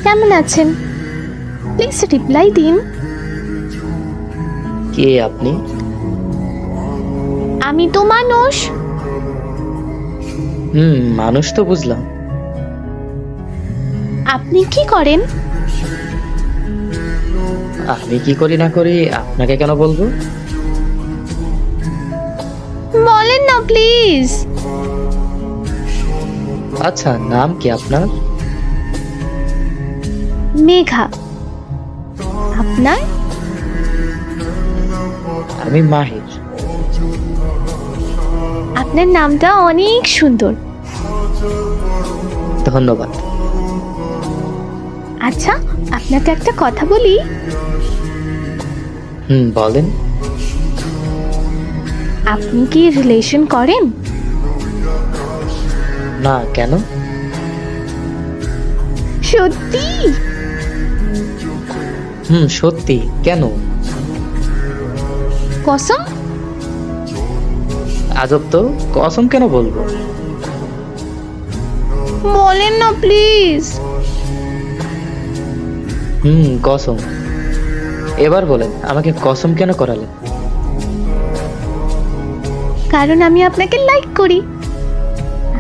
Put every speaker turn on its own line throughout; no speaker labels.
কেমন আছেন? Please reply দিন।
কে আপনি?
আমি তো মানুষ।
মানুষ তো বুঝলাম।
আপনি কি করেন?
আমি কি করি না করি আপনাকে কেন বলবো?
বলেন না প্লিজ।
আচ্ছা, নাম কি আপনার?
মেঘা। আপনার?
আমি মাহির।
আপনার নামটা অনেক সুন্দর।
ধন্যবাদ।
আচ্ছা, আপনাকে একটা কথা বলি।
বলেন।
আপনি কি রিলেশন করেন?
না, কেন?
সত্যি?
সত্যি। কেন?
কসম?
আজব তো, কসম কেন বলবো?
বলেন না প্লিজ।
কসম। এবার বলেন, আমাকে কসম কেন করালেন?
কারণ আমি আপনাকে লাইক করি।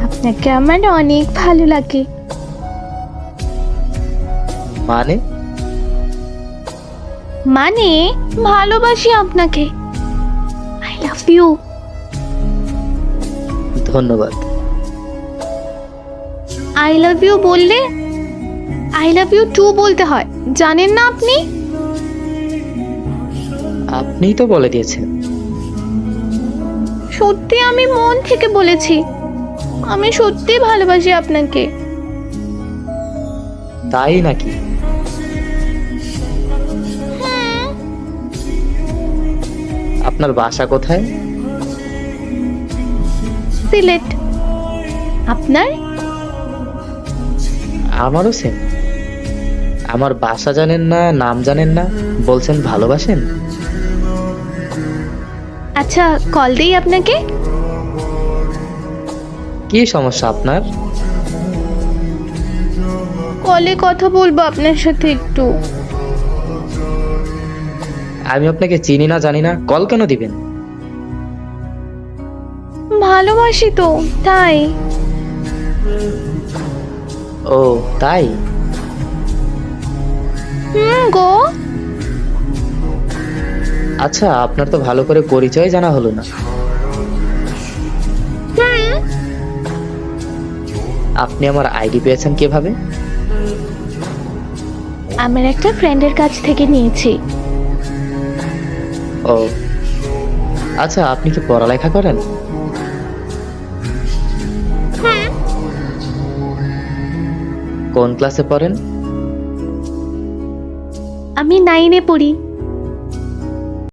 আপনাকে আমার অনেক ভালো লাগে।
মানে?
মানে ভালোবাসি আপনাকে। I love you.
ধন্যবাদ।
আই লাভ ইউ বললে আই লাভ ইউ টু বলতে হয়, জানেন না আপনি?
আপনিই তো বলে দিয়েছেন।
সত্যি আমি মন থেকে বলেছি। আমি সত্যি ভালোবাসি আপনাকে।
তাই নাকি? আপনার বাসা কোথায়?
সিলেট। আপনার?
আমারও সেম। আমার বাসা জানেন না, নাম জানেন না, বলছেন ভালোবাসেন।
আচ্ছা, কল দেই আপনাকে।
কি সমস্যা আপনার?
কলে কথা বলবো আপনার সাথে একটু।
আমি আপনাকে চিনি না, জানি না, কল কেন দিবেন?
ভালোবাসি তো, তাই।
ও তাই?
গো।
আচ্ছা, আপনার তো ভালো করে পরিচয় জানা হলো না। আপনি আমার আইডি পেয়েছেন কিভাবে?
আমার একটা ফ্রেন্ডের কাছ থেকে নিয়েছি।
ও আচ্ছা, আপনি কি পড়ালেখা করেন? কোন ক্লাসে পড়েন?
আমি 9-এ পড়ি।